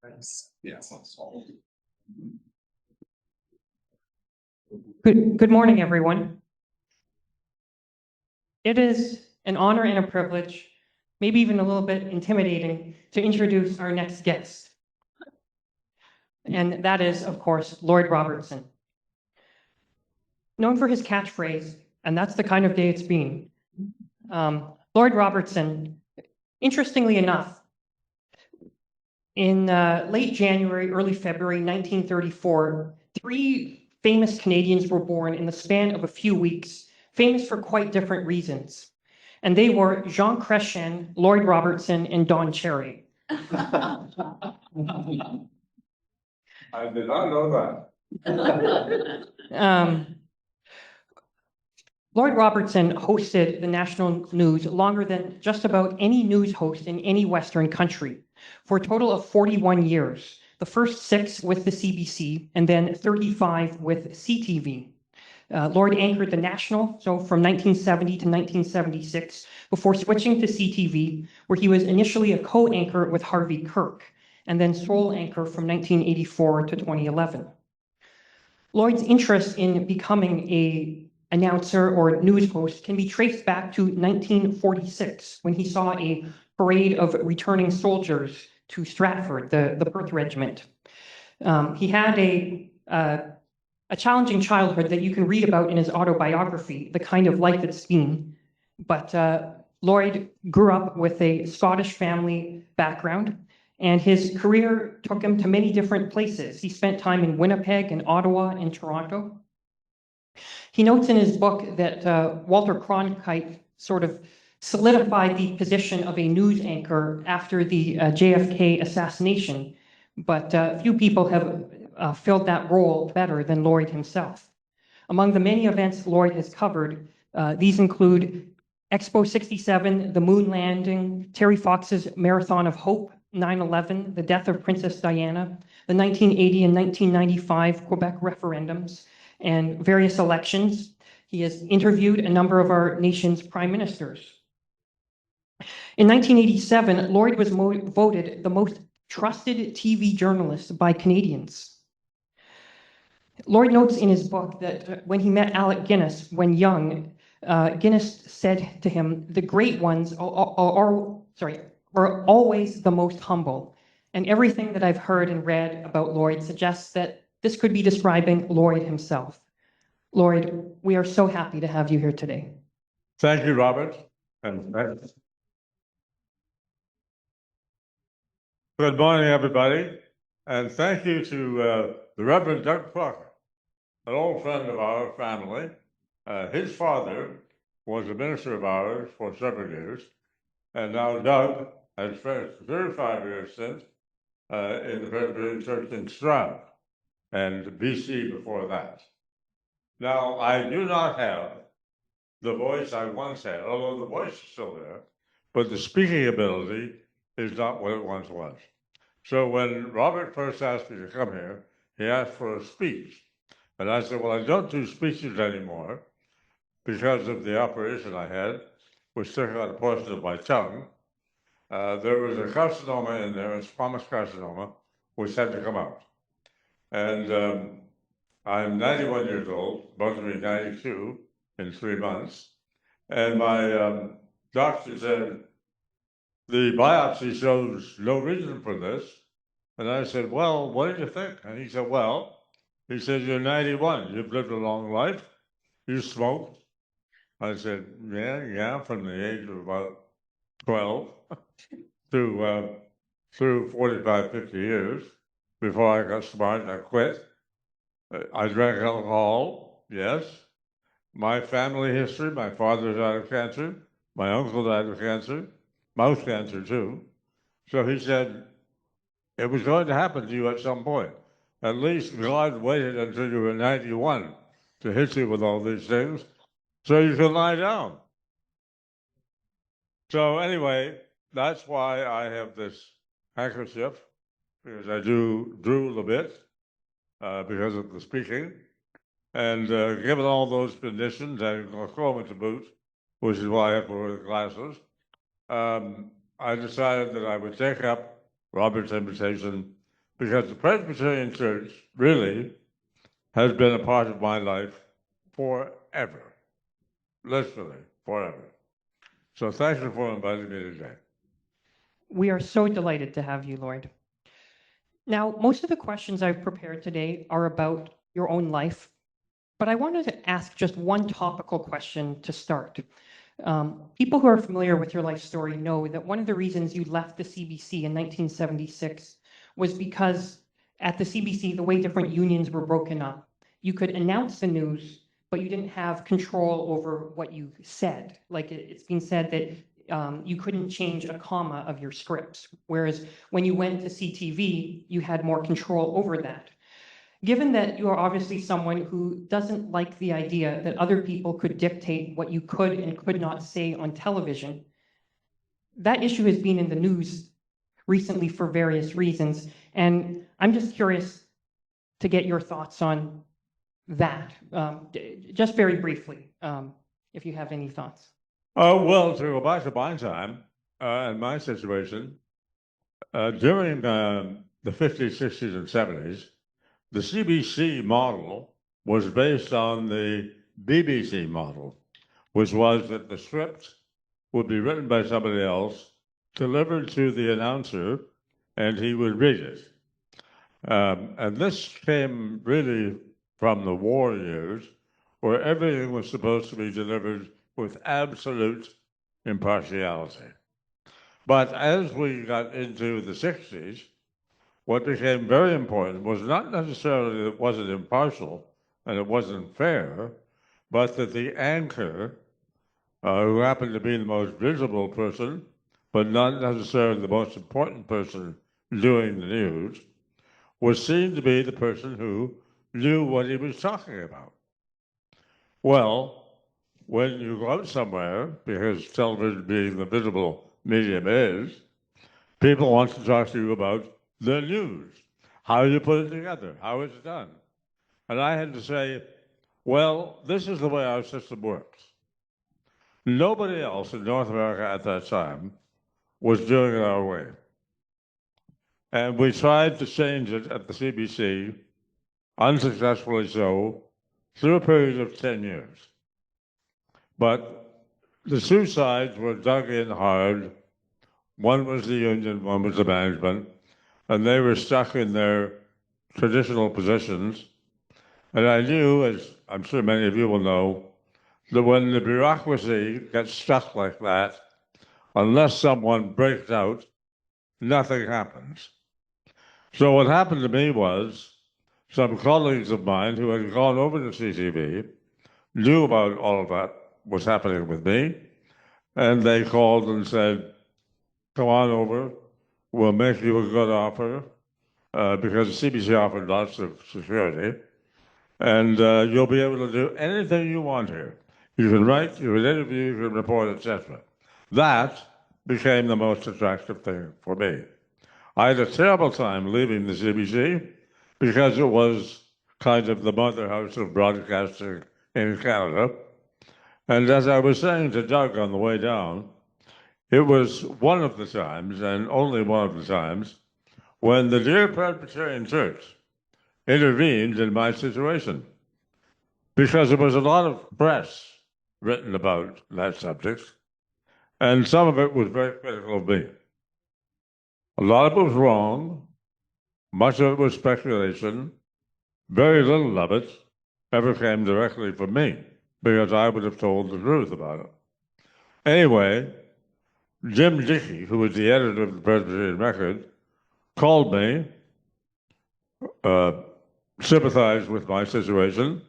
Yes. Good morning, everyone. It is an honor and a privilege, maybe even a little bit intimidating, to introduce our next guest. And that is, of course, Lloyd Robertson. Known for his catchphrase, and that's the kind of day it's been. Lloyd Robertson, interestingly enough, in late January, early February 1934, three famous Canadians were born in the span of a few weeks, famous for quite different reasons. And they were Jean Chrétien, Lloyd Robertson, and Don Cherry. I did not know that. Lloyd Robertson hosted the national news longer than just about any news host in any Western country, for a total of 41 years, the first 6 with the CBC and then 35 with CTV. Lloyd anchored the National, so from 1970 to 1976, before switching to CTV, where he was initially a co-anchor with Harvey Kirk, and then sole anchor from 1984 to 2011. Lloyd's interest in becoming an announcer or news host can be traced back to 1946, when he saw a parade of returning soldiers to Stratford, the Perth Regiment. He had a challenging childhood that you can read about in his autobiography, The Kind of Life It's Been. But Lloyd grew up with a Scottish family background, and his career took him to many different places. He spent time in Winnipeg and Ottawa and Toronto. He notes in his book that Walter Cronkite sort of solidified the position of a news anchor after the JFK assassination, but few people have filled that role better than Lloyd himself. Among the many events Lloyd has covered, these include Expo 67, the moon landing, Terry Fox's Marathon of Hope, 9/11, the death of Princess Diana, the 1980 and 1995 Quebec referendums, and various elections. He has interviewed a number of our nation's prime ministers. In 1987, Lloyd was voted the most trusted TV journalist by Canadians. Lloyd notes in his book that when he met Alec Guinness when young, Guinness said to him, "The great ones are always the most humble." And everything that I've heard and read about Lloyd suggests that this could be describing Lloyd himself. Lloyd, we are so happy to have you here today. Thank you, Robert. And good morning, everybody. And thank you to the Reverend Doug Crocker, an old friend of our family. His father was a minister of ours for several years, and now Doug has spent 35 years since in the Presbyterian Church in Stroud and BC before that. Now, I do not have the voice I once had, although the voice is still there, but the speaking ability is not what it once was. So when Robert first asked me to come here, he asked for a speech. And I said, well, I don't do speeches anymore because of the operation I had, which took out a portion of my tongue. There was a carcinoma in there, a squamous carcinoma, which had to come out. And I'm 91 years old, about to be 92 in 3 months. And my doctor said, the biopsy shows no reason for this. And I said, well, what do you think? And he said, well, he said, you're 91, you've lived a long life, you smoked. I said, yeah, from the age of about 12 to through 45, 50 years. Before I got smart, I quit. I drank alcohol, yes. My family history, my father died of cancer, my uncle died of cancer, mouth cancer too. So he said, it was going to happen to you at some point. At least God waited until you were 91 to hit you with all these things so you can lie down. So anyway, that's why I have this handkerchief, because I do drool a bit because of the speaking. And given all those conditions and glaucoma to boot, which is why I have to wear the glasses, I decided that I would take up Robert's invitation because the Presbyterian Church really has been a part of my life forever, literally forever. So thank you for inviting me today. We are so delighted to have you, Lloyd. Now, most of the questions I've prepared today are about your own life, but I wanted to ask just one topical question to start. People who are familiar with your life story know that one of the reasons you left the CBC in 1976 was because at the CBC, the way different unions were broken up, you could announce the news, but you didn't have control over what you said. Like it's been said that you couldn't change a comma of your scripts, whereas when you went to CTV, you had more control over that. Given that you are obviously someone who doesn't like the idea that other people could dictate what you could and could not say on television, that issue has been in the news recently for various reasons. And I'm just curious to get your thoughts on that, just very briefly, if you have any thoughts. Well, to go back to my time and my situation, during the 50s, 60s, and 70s, the CBC model was based on the BBC model, which was that the script would be written by somebody else, delivered to the announcer, and he would read it. And this came really from the war years, where everything was supposed to be delivered with absolute impartiality. But as we got into the 60s, what became very important was not necessarily that it wasn't impartial and it wasn't fair, but that the anchor, who happened to be the most visible person, but not necessarily the most important person doing the news, was seen to be the person who knew what he was talking about. Well, when you go out somewhere, because television being the visible medium is, people want to talk to you about the news, how you put it together, how it's done. And I had to say, well, this is the way our system works. Nobody else in North America at that time was doing it our way. And we tried to change it at the CBC, unsuccessfully so, through a period of 10 years. But the two sides were dug in hard. One was the union, one was the management, and they were stuck in their traditional positions. And I knew, as I'm sure many of you will know, that when the bureaucracy gets stuck like that, unless someone breaks out, nothing happens. So what happened to me was some colleagues of mine who had gone over to CTV knew about all of that was happening with me, and they called and said, come on over, we'll make you a good offer, because the CBC offered lots of security, and you'll be able to do anything you want here. You can write, you can interview, you can report, etc. That became the most attractive thing for me. I had a terrible time leaving the CBC because it was kind of the mother house of broadcasting in Canada. And as I was saying to Doug on the way down, it was one of the times, and only one of the times, when the dear Presbyterian Church intervened in my situation, because there was a lot of press written about that subject, and some of it was very critical of me. A lot of it was wrong, much of it was speculation, very little of it ever came directly from me, because I would have told the truth about it. Anyway, Jim Dickey, who was the editor of the Presbyterian Record, called me, sympathized with my situation,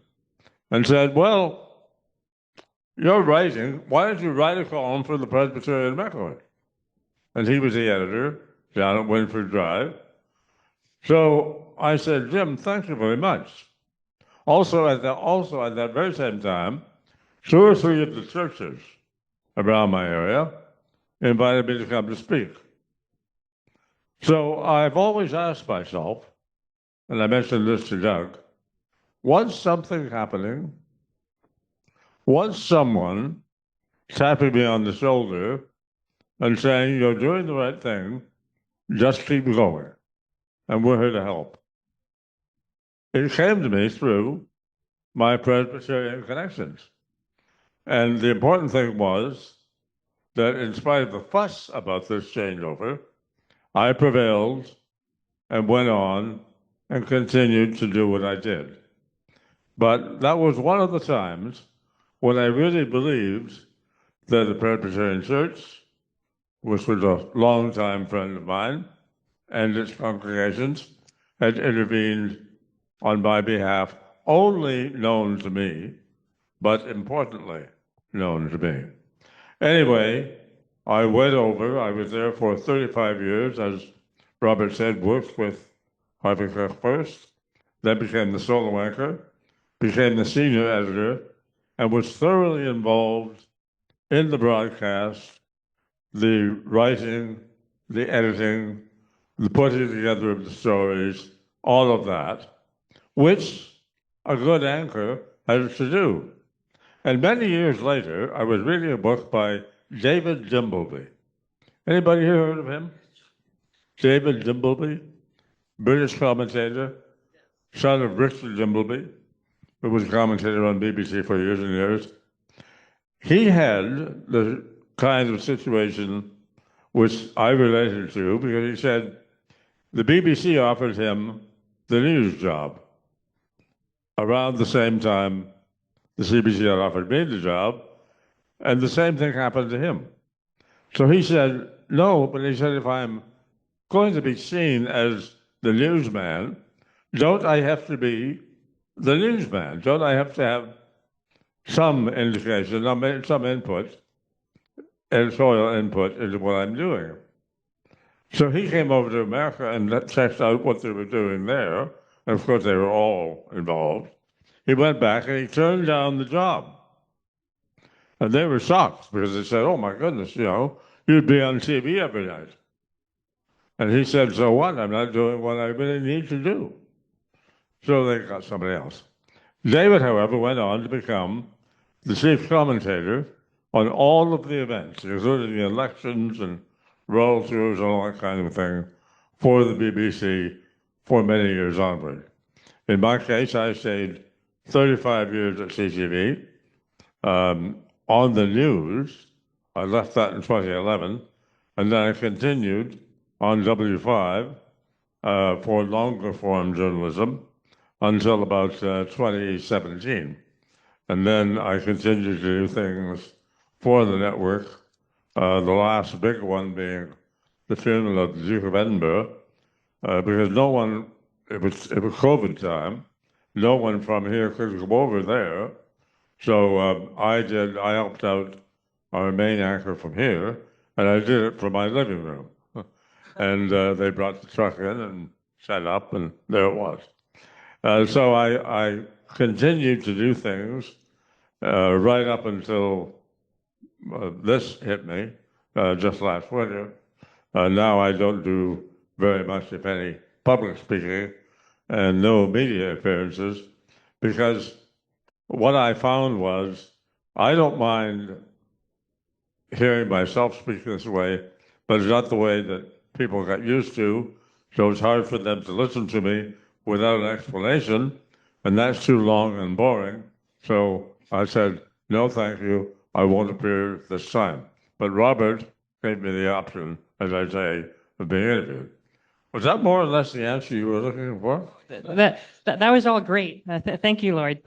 and said, well, you're writing, why don't you write a column for the Presbyterian Record? And he was the editor down at Winford Drive. So I said, Jim, thank you very much. Also at that very same time, 2 or 3 of the churches around my area invited me to come to speak. So I've always asked myself, and I mentioned this to Doug, was something happening? Was someone tapping me on the shoulder and saying, you're doing the right thing, just keep going? and we're here to help. It came to me through my Presbyterian connections. And the important thing was that in spite of the fuss about this changeover, I prevailed and went on and continued to do what I did. But that was one of the times when I really believed that the Presbyterian Church, which was a longtime friend of mine, and its congregations had intervened on my behalf, only known to me, but importantly known to me. Anyway, I went over. I was there for 35 years, as Robert said, worked with Harvey Kirk first, then became the solo anchor, became the senior editor, and was thoroughly involved in the broadcast, the writing, the editing, the putting together of the stories, all of that, which a good anchor has to do. And many years later, I was reading a book by David Dimbleby. Anybody here heard of him? David Dimbleby, British commentator, son of Richard Dimbleby, who was a commentator on BBC for years and years. He had the kind of situation which I related to because he said the BBC offered him the news job. Around the same time, the CBC had offered me the job, and the same thing happened to him. So he said, no, but he said, if I'm going to be seen as the newsman, don't I have to be the newsman? Don't I have to have some indication, some input, editorial input into what I'm doing? So he came over to America and checked out what they were doing there. And of course, they were all involved. He went back and he turned down the job. And they were shocked because they said, oh my goodness, you'd be on TV every night. And he said, so what? I'm not doing what I really need to do. So they got somebody else. David, however, went on to become the chief commentator on all of the events, including the elections and roll-throughs and all that kind of thing for the BBC for many years onward. In my case, I stayed 35 years at CTV. On the news, I left that in 2011, and then I continued on W5 for longer form journalism until about 2017. And then I continued to do things for the network, the last big one being the funeral of the Duke of Edinburgh, because it was COVID time, no one from here could go over there. So I helped out our main anchor from here, and I did it from my living room. And they brought the truck in and set up, and there it was. So I continued to do things right up until this hit me just last winter. Now I don't do very much, if any, public speaking and no media appearances, because what I found was I don't mind hearing myself speak this way, but it's not the way that people got used to, so it's hard for them to listen to me without an explanation, and that's too long and boring. So I said, no, thank you, I won't appear this time. But Robert gave me the option, as I say, of being interviewed. Was that more or less the answer you were looking for? That was all great. Thank you, Lloyd.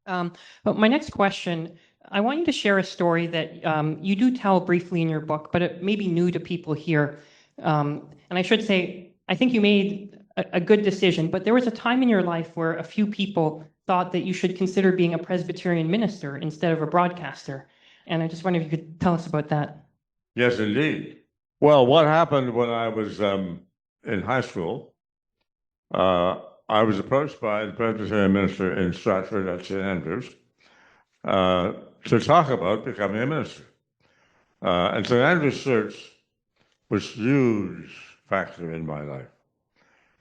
But my next question, I want you to share a story that you do tell briefly in your book, but it may be new to people here. And I should say, I think you made a good decision, but there was a time in your life where a few people thought that you should consider being a Presbyterian minister instead of a broadcaster. And I just wonder if you could tell us about that. Yes, indeed. Well, what happened when I was in high school, I was approached by the Presbyterian minister in Stratford at St. Andrews to talk about becoming a minister. And St. Andrews Church was a huge factor in my life.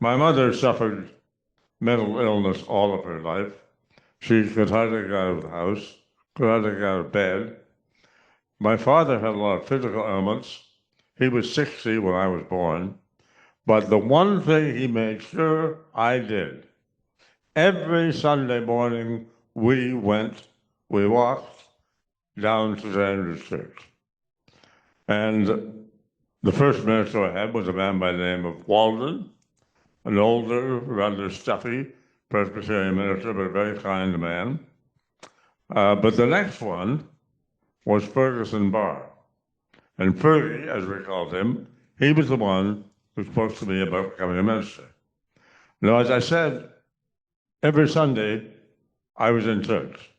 My mother suffered mental illness all of her life. She could hardly get out of the house, could hardly get out of bed. My father had a lot of physical ailments. He was 60 when I was born, But the one thing he made sure I did, every Sunday morning we walked down to St. Andrew's Church. And the first minister I had was a man by the name of Walden, an older, rather stuffy Presbyterian minister, but a very kind man. But the next one was Ferguson Barr. And Fergie, as we called him, he was the one who spoke to me about becoming a minister. Now, as I said, every Sunday I was in church.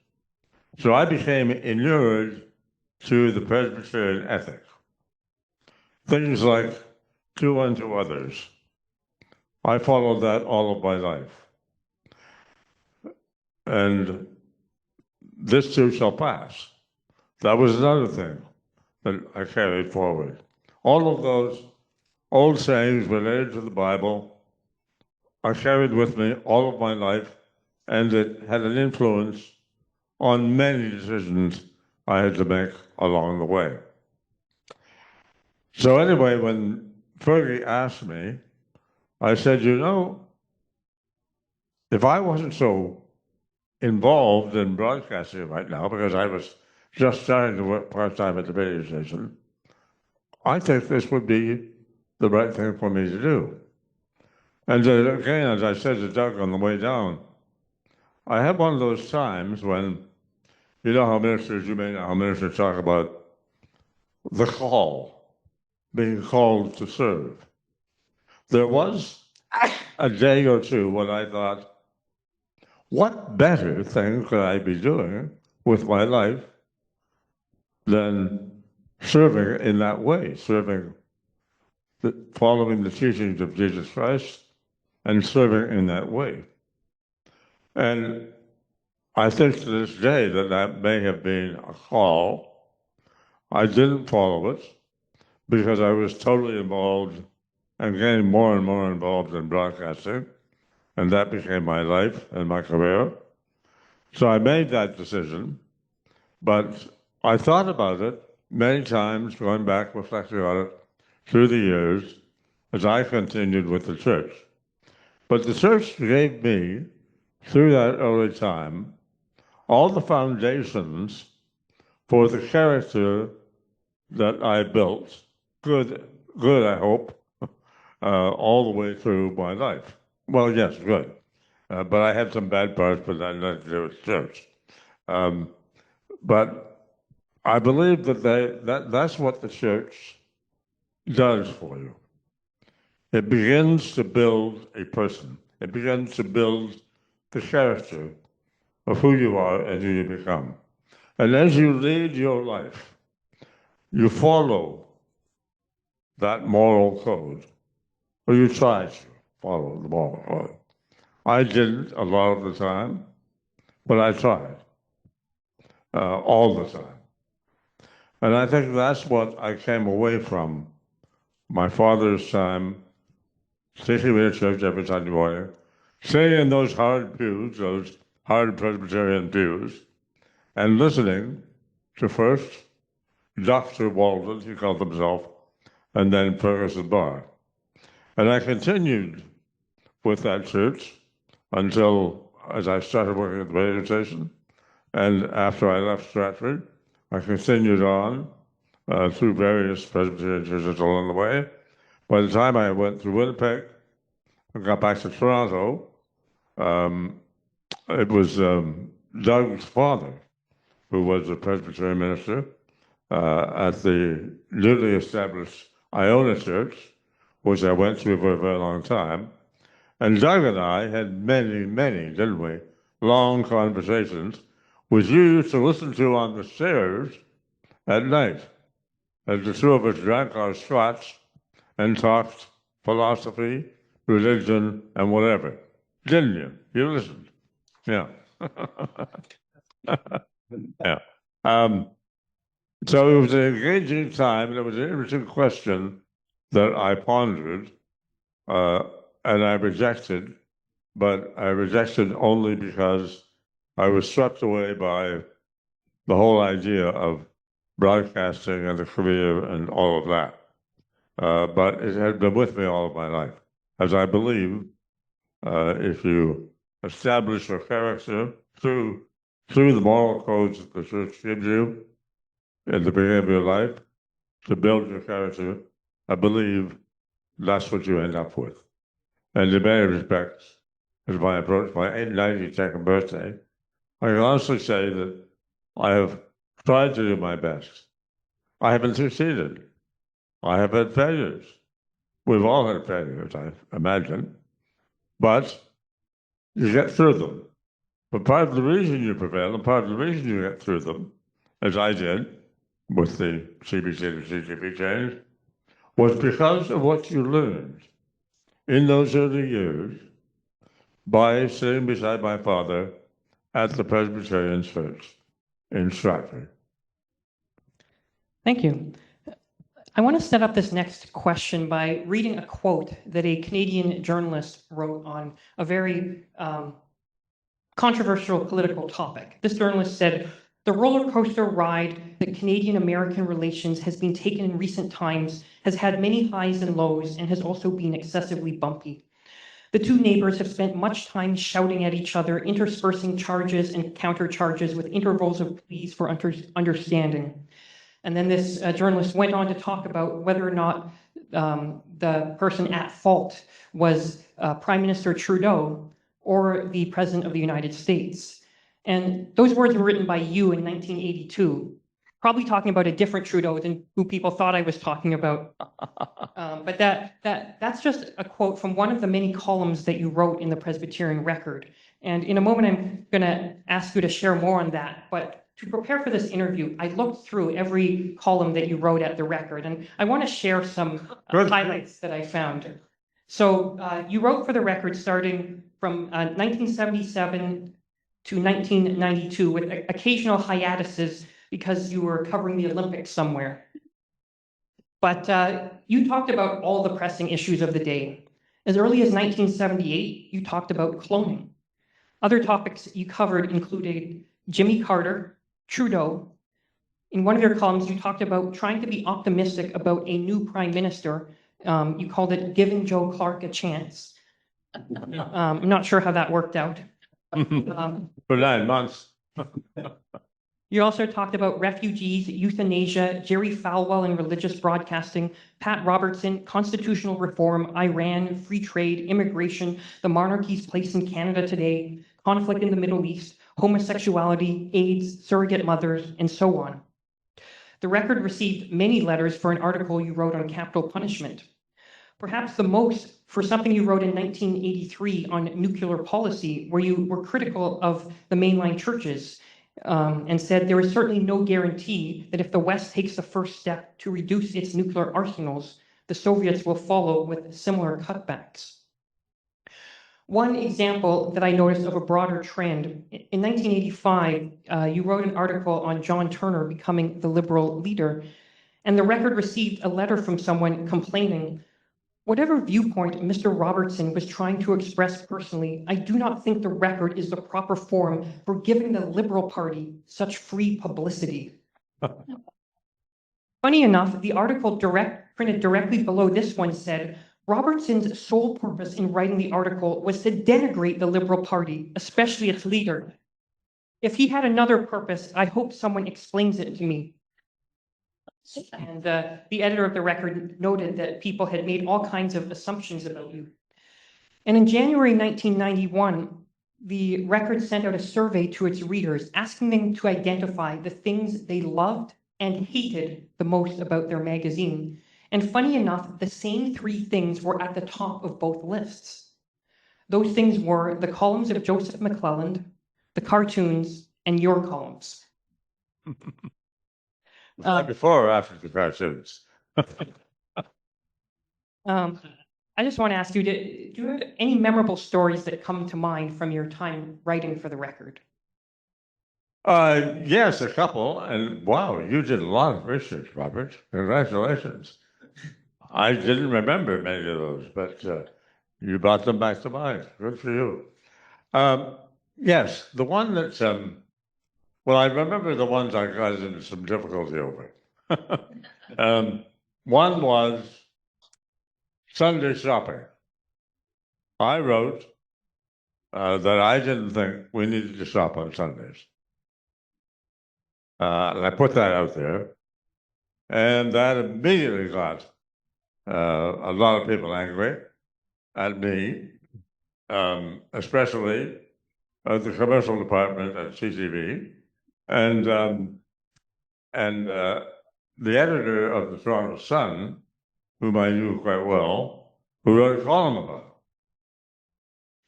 So I became inured to the Presbyterian ethic. Things like do unto others. I followed that all of my life. And this too shall pass. That was another thing that I carried forward. All of those old sayings related to the Bible I carried with me all of my life, and it had an influence on many decisions I had to make along the way. So anyway, when Fergie asked me, I said, you know, if I wasn't so involved in broadcasting right now, because I was just starting to work part-time at the radio station, I think this would be the right thing for me to do. And again, as I said to Doug on the way down, I had one of those times when, you know how ministers, you may know how ministers talk about the call, being called to serve. There was a day or two when I thought, what better thing could I be doing with my life than serving in that way, following the teachings of Jesus Christ and serving in that way. And I think to this day that may have been a call. I didn't follow it because I was totally involved and getting more and more involved in broadcasting, and that became my life and my career. So I made that decision, but I thought about it many times, going back, reflecting on it through the years as I continued with the church. But the church gave me, through that early time, all the foundations for the character that I built, good, I hope, all the way through my life. Well, yes, good. But I had some bad parts, but that had nothing to do with church. But I believe that's what the church does for you. It begins to build a person. It begins to build the character of who you are and who you become. And as you lead your life, you follow that moral code, or you try to follow the moral code. I didn't a lot of the time, but I tried all the time. And I think that's what I came away from my father's time, taking me to church every Sunday morning, sitting in those hard pews, those hard Presbyterian pews, and listening to first Dr. Walden, he called himself, and then Ferguson Barr. And I continued with that church until, as I started working at the radio station, and after I left Stratford, I continued on through various Presbyterian churches along the way. By the time I went through Winnipeg and got back to Toronto, it was Doug's father who was a Presbyterian minister at the newly established Iona Church, which I went to for a very long time. And Doug and I had many, didn't we, long conversations, which you used to listen to on the stairs at night, as the two of us drank our scotch and talked philosophy, religion, and whatever. Didn't you? You listened. Yeah. Yeah. So it was an engaging time, and it was an interesting question that I pondered, and I rejected, but I rejected only because I was swept away by the whole idea of broadcasting and the career and all of that. but it has been with me all of my life, as I believe if you establish your character through the moral codes that the church gives you in the beginning of your life to build your character, I believe that's what you end up with. And in many respects, as I approach my 92nd birthday, I can honestly say that I have tried to do my best. I haven't succeeded. I have had failures. We've all had failures, I imagine, but you get through them. But part of the reason you prevail and part of the reason you get through them, as I did with the CBC to CGP change, was because of what you learned in those early years by sitting beside my father at the Presbyterian church in Stratford. Thank you. I want to set up this next question by reading a quote that a Canadian journalist wrote on a very controversial political topic. This journalist said, "The roller coaster ride that Canadian-American relations has been taken in recent times has had many highs and lows and has also been excessively bumpy. The two neighbors have spent much time shouting at each other, interspersing charges and countercharges with intervals of pleas for understanding." And then this journalist went on to talk about whether or not the person at fault was Prime Minister Trudeau or the President of the United States. And those words were written by you in 1982, probably talking about a different Trudeau than who people thought I was talking about. But that's just a quote from one of the many columns that you wrote in the Presbyterian Record. And in a moment, I'm going to ask you to share more on that. But to prepare for this interview, I looked through every column that you wrote at the Record, and I want to share some highlights that I found. So you wrote for the Record starting from 1977 to 1992 with occasional hiatuses because you were covering the Olympics somewhere. But you talked about all the pressing issues of the day. As early as 1978, you talked about cloning. Other topics you covered included Jimmy Carter, Trudeau. In one of your columns, you talked about trying to be optimistic about a new prime minister. You called it giving Joe Clark a chance. I'm not sure how that worked out. For 9 months. You also talked about refugees, euthanasia, Jerry Falwell and religious broadcasting, Pat Robertson, constitutional reform, Iran, free trade, immigration, the monarchy's place in Canada today, conflict in the Middle East, homosexuality, AIDS, surrogate mothers, and so on. The Record received many letters for an article you wrote on capital punishment. Perhaps the most for something you wrote in 1983 on nuclear policy, where you were critical of the mainline churches and said there is certainly no guarantee that if the West takes the first step to reduce its nuclear arsenals, the Soviets will follow with similar cutbacks. One example that I noticed of a broader trend, in 1985, you wrote an article on John Turner becoming the Liberal leader, and the Record received a letter from someone complaining, "Whatever viewpoint Mr. Robertson was trying to express personally, I do not think the Record is the proper forum for giving the Liberal Party such free publicity." Funny enough, the article printed directly below this one said, "Robertson's sole purpose in writing the article was to denigrate the Liberal Party, especially its leader. If he had another purpose, I hope someone explains it to me." And the editor of the Record noted that people had made all kinds of assumptions about you. And in January 1991, the Record sent out a survey to its readers, asking them to identify the things they loved and hated the most about their magazine. And funny enough, the same three things were at the top of both lists. Those things were the columns of Joseph McClelland, the cartoons, and your columns. Before or after the cartoons? I just want to ask you, do you have any memorable stories that come to mind from your time writing for the Record? Yes, a couple. And wow, you did a lot of research, Robert. Congratulations. I didn't remember many of those, but you brought them back to mind. Good for you. Yes, the one that, well, I remember the ones I got into some difficulty over. One was Sunday shopping. I wrote that I didn't think we needed to shop on Sundays. And I put that out there, and that immediately got a lot of people angry at me, especially the commercial department at CTV, and the editor of the Toronto Sun, whom I knew quite well, who wrote a column about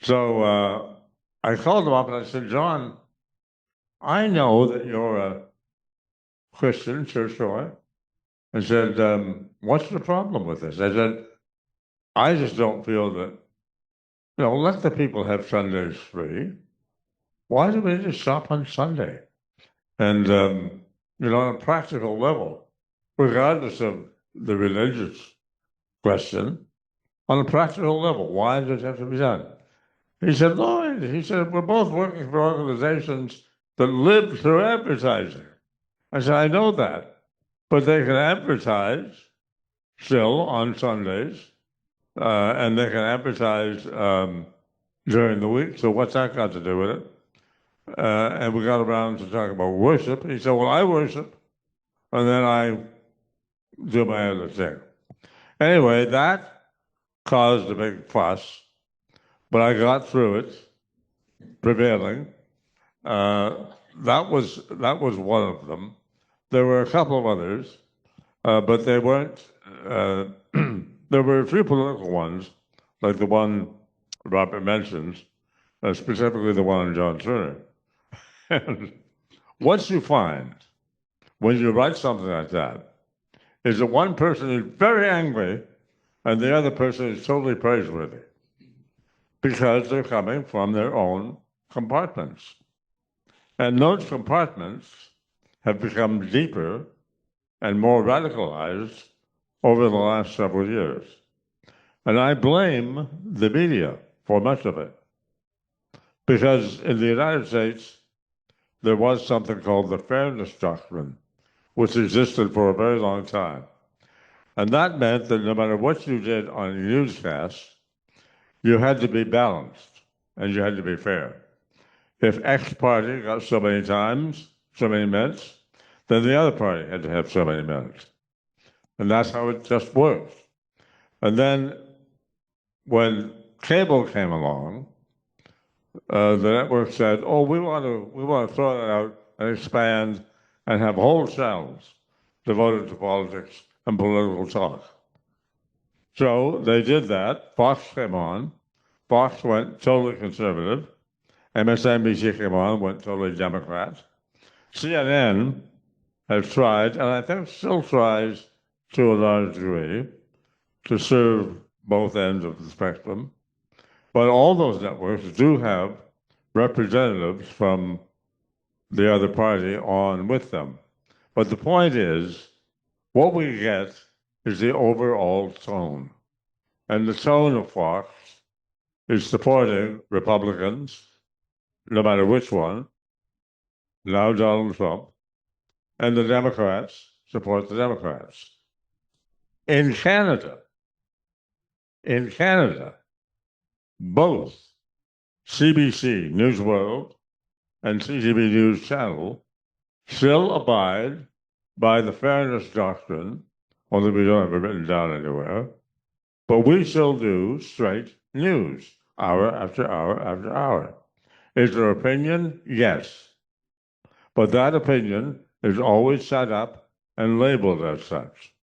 it. So I called him up and I said, John, I know that you're a Christian churchgoer. I said, what's the problem with this? I said, I just don't feel that, let the people have Sundays free. Why do we just shop on Sunday? And, on a practical level, regardless of the religious question, on a practical level, why does it have to be done? He said, Lloyd, we're both working for organizations that live through advertising. I said, I know that, but they can advertise still on Sundays, and they can advertise during the week. So what's that got to do with it? And we got around to talk about worship. He said, well, I worship, and then I do my other thing. Anyway, that caused a big fuss, but I got through it, prevailing. That was one of them. There were a couple of others, but they weren't. There were a few political ones, like the one Robert mentions, specifically the one on John Turner. And what you find when you write something like that is that one person is very angry and the other person is totally praiseworthy because they're coming from their own compartments. And those compartments have become deeper and more radicalized over the last several years. And I blame the media for much of it. Because in the United States, there was something called the fairness doctrine, which existed for a very long time. And that meant that no matter what you did on a newscast, you had to be balanced and you had to be fair. If X party got so many times, so many minutes, then the other party had to have so many minutes. And that's how it just worked. And then when cable came along, the network said, "Oh, we want to throw that out and expand and have whole channels devoted to politics and political talk." So they did that. Fox came on. Fox went totally conservative. MSNBC came on, went totally Democrat. CNN has tried, and I think still tries to a large degree, to serve both ends of the spectrum. But all those networks do have representatives from the other party on with them. But the point is, what we get is the overall tone. And the tone of Fox is supporting Republicans, no matter which one, now Donald Trump, and the Democrats support the Democrats. In Canada, both CBC, News World, and CTV News Channel still abide by the fairness doctrine, although we don't have it written down anywhere, but we still do straight news, hour after hour after hour. Is there opinion? Yes. But that opinion is always set up and labeled as such.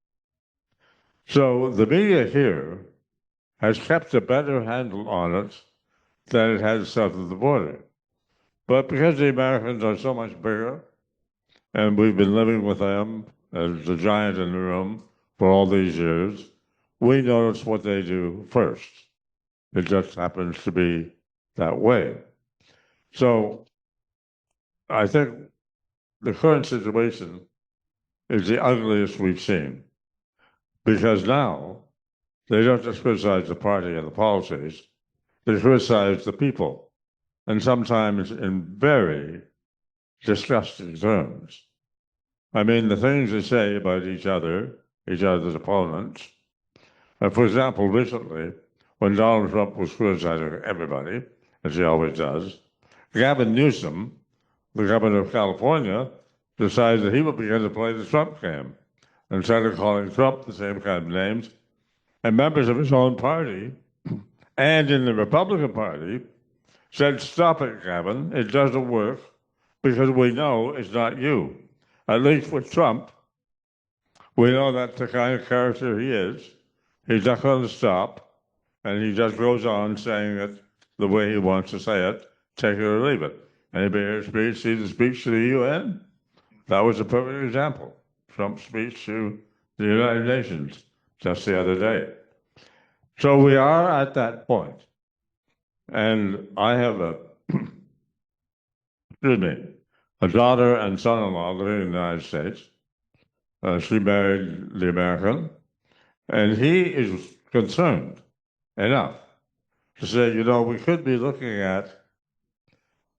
So the media here has kept a better handle on it than it has south of the border. But because the Americans are so much bigger, and we've been living with them as the giant in the room for all these years, we notice what they do first. It just happens to be that way. So I think the current situation is the ugliest we've seen, because now they don't just criticize the party and the policies, they criticize the people, and sometimes in very disgusting terms. I mean, the things they say about each other's opponents, For example, recently, when Donald Trump was criticizing everybody, as he always does, Gavin Newsom, the governor of California, decided that he would begin to play the Trump game and started calling Trump the same kind of names. And members of his own party and in the Republican Party said, "Stop it, Gavin. It doesn't work because we know it's not you." At least with Trump, we know that's the kind of character he is. He's not going to stop, and he just goes on saying it the way he wants to say it, take it or leave it. Anybody hear his speech, see the speech to the UN? That was a perfect example. Trump's speech to the United Nations just the other day. So we are at that point. And I have a daughter and son-in-law living in the United States. She married the American, and he is concerned enough to say, we could be looking at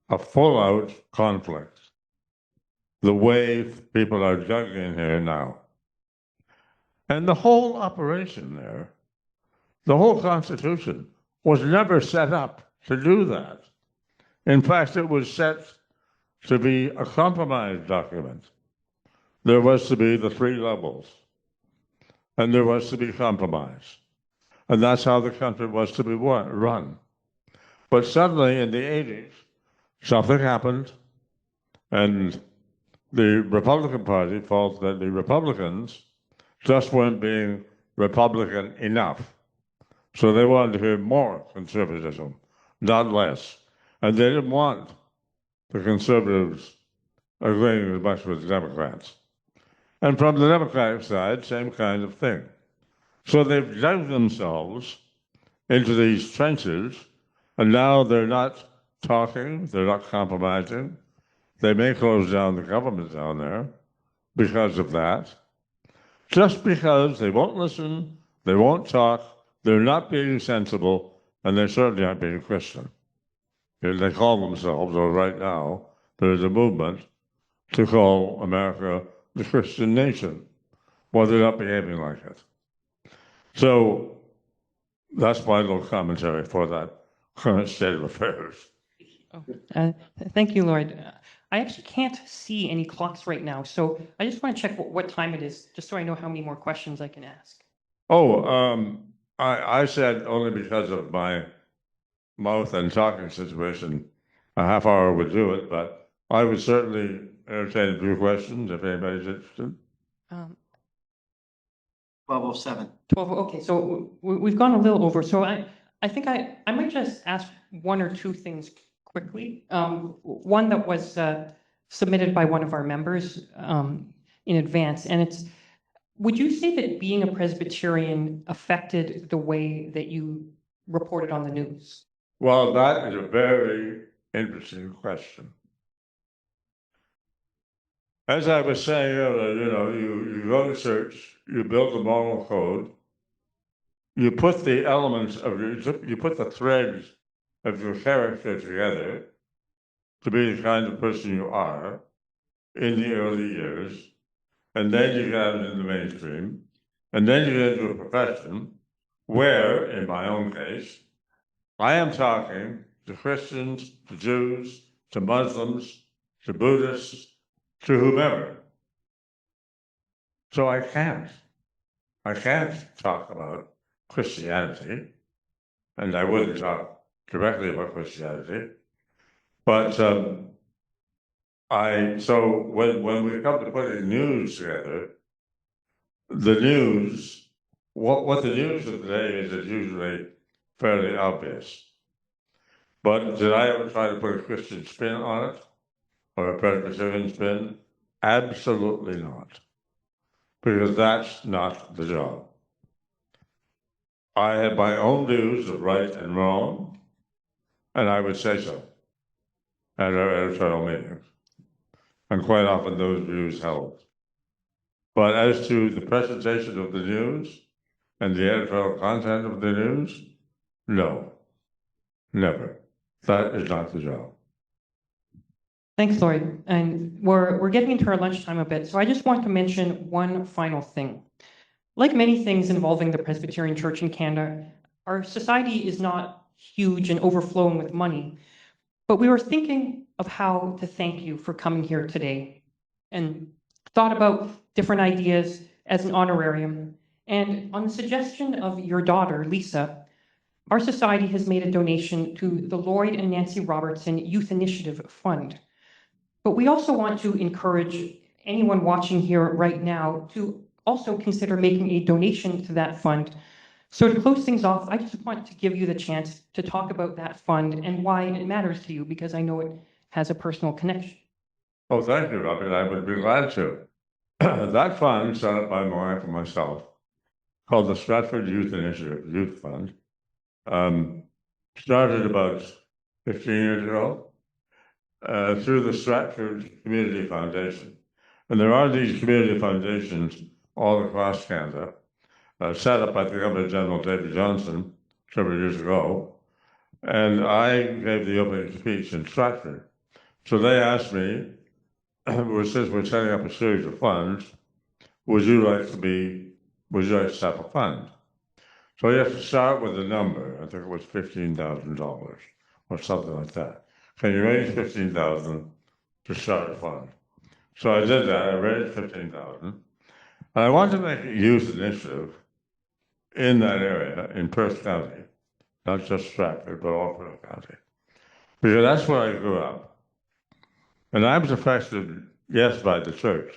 a full-out conflict, the way people are juggling here now. And the whole operation there, the whole Constitution, was never set up to do that. In fact, it was set to be a compromise document. There was to be the three levels, and there was to be compromise. And that's how the country was to be run. But suddenly in the 80s, something happened, and the Republican Party felt that the Republicans just weren't being Republican enough. So they wanted to hear more conservatism, not less. And they didn't want the conservatives agreeing as much with the Democrats. And from the Democratic side, same kind of thing. So they've dug themselves into these trenches, and now they're not talking, they're not compromising. They may close down the government down there because of that. Just because they won't listen, they won't talk, they're not being sensible, and they certainly aren't being Christian. They call themselves, or right now, there's a movement to call America the Christian nation. Well, they're not behaving like it. So that's my little commentary for that current state of affairs. Thank you, Lloyd. I actually can't see any clocks right now, so I just want to check what time it is, just so I know how many more questions I can ask. I said only because of my mouth and talking situation, a half hour would do it, but I would certainly entertain a few questions if anybody's interested. 12:07. 12, okay, so we've gone a little over, so I think I might just ask one or two things quickly. One that was submitted by one of our members in advance, and it's, would you say that being a Presbyterian affected the way that you reported on the news? Well, that is a very interesting question. As I was saying earlier, you go to church, you build a moral code, you put the elements of you put the threads of your character together to be the kind of person you are in the early years, and then you get out into the mainstream, and then you get into a profession where, in my own case, I am talking to Christians, to Jews, to Muslims, to Buddhists, to whomever. So I can't talk about Christianity, and I wouldn't talk directly about Christianity. But so when we come to putting news together, the news, what the news of the day is usually fairly obvious. But did I ever try to put a Christian spin on it, or a Presbyterian spin? Absolutely not, because that's not the job. I have my own views of right and wrong, and I would say so at our editorial meetings. And quite often those views held. But as to the presentation of the news and the editorial content of the news, no, never. That is not the job. Thanks, Lloyd. And we're getting into our lunchtime a bit, so I just want to mention one final thing. Like many things involving the Presbyterian Church in Canada, our society is not huge and overflowing with money, but we were thinking of how to thank you for coming here today and thought about different ideas as an honorarium. And on the suggestion of your daughter, Lisa, our society has made a donation to the Lloyd and Nancy Robertson Youth Initiative Fund. But we also want to encourage anyone watching here right now to also consider making a donation to that fund. So to close things off, I just want to give you the chance to talk about that fund and why it matters to you, because I know it has a personal connection. Oh, thank you, Robert. I would be glad to. That fund, set up by my wife and myself, called the Stratford Youth Initiative Youth Fund, started about 15 years ago through the Stratford Community Foundation. And there are these community foundations all across Canada, set up by the Governor General David Johnson several years ago. And I gave the opening speech in Stratford. So they asked me, since we're setting up a series of funds, would you like to set up a fund? So you have to start with a number. I think it was $15,000 or something like that. Can you raise $15,000 to start a fund? So I did that. I raised $15,000, and I wanted to make a youth initiative in that area in Perth County, not just Stratford, but all Perth County, because that's where I grew up, and I was affected, yes, by the church,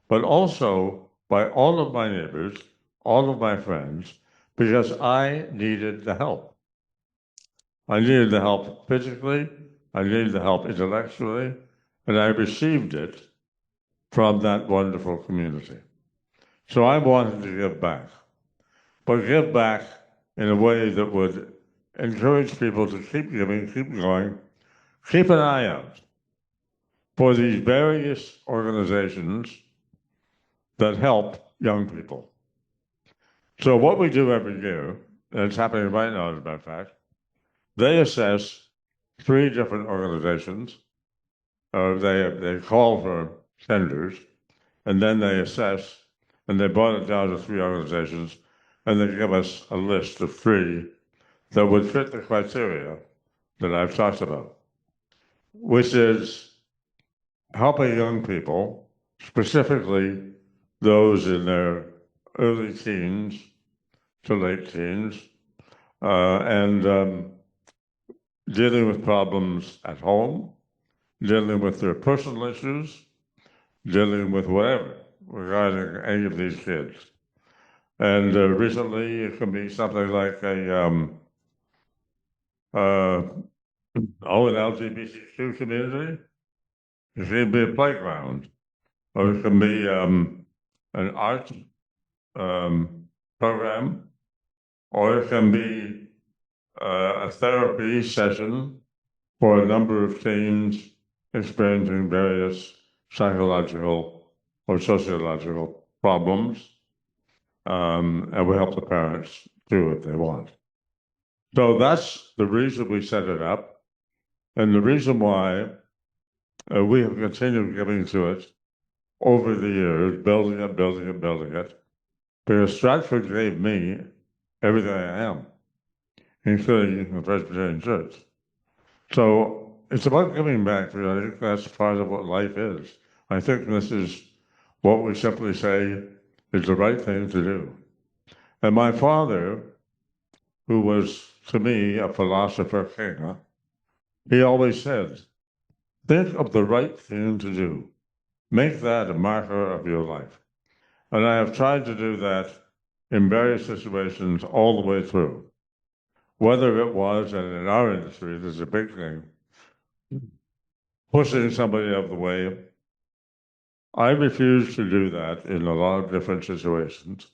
but also by all of my neighbors, all of my friends, because I needed the help. I needed the help physically, I needed the help intellectually, and I received it from that wonderful community. So I wanted to give back, but give back in a way that would encourage people to keep giving, keep going, keep an eye out for these various organizations that help young people. So what we do every year, and it's happening right now as a matter of fact, they assess 3 different organizations. They call for tenders, and then they assess, and they brought it down to 3 organizations, and they give us a list of 3 that would fit the criteria that I've talked about, which is helping young people, specifically those in their early teens to late teens, and dealing with problems at home, dealing with their personal issues, dealing with whatever regarding any of these kids. And recently, it can be something like an LGBTQ community. It can be a playground, or it can be an art program, or it can be a therapy session for a number of teens experiencing various psychological or sociological problems, and we help the parents do what they want. So that's the reason we set it up, and the reason why we have continued giving to it over the years, building it, because Stratford gave me everything I am, including the Presbyterian Church. So it's about giving back, because I think that's part of what life is. I think this is what we simply say is the right thing to do. And my father, who was, to me, a philosopher king, he always said, think of the right thing to do. Make that a marker of your life. And I have tried to do that in various situations all the way through. Whether it was, and in our industry, this is a big thing, pushing somebody out of the way. I refused to do that in a lot of different situations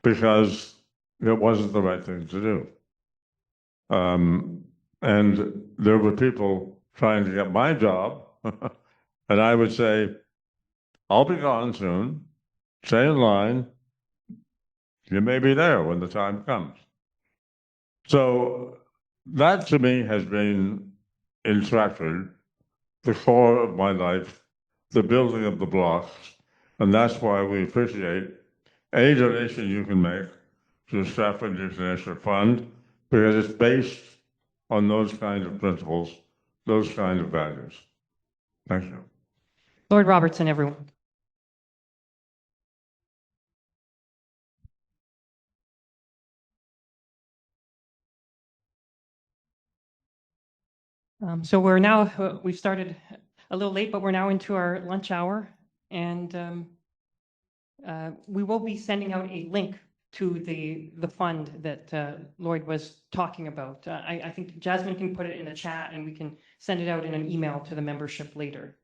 because it wasn't the right thing to do. And there were people trying to get my job, and I would say, I'll be gone soon, stay in line, you may be there when the time comes. So that to me has been, in Stratford, the core of my life, the building of the blocks, and that's why we appreciate any donation you can make to the Stratford International Fund, because it's based on those kinds of principles, those kinds of values. Thank you. Lloyd Robertson, everyone. So we're now, we've started a little late, but we're now into our lunch hour. And we will be sending out a link to the fund that Lloyd was talking about. I think Jasmine can put it in the chat and we can send it out in an email to the membership later.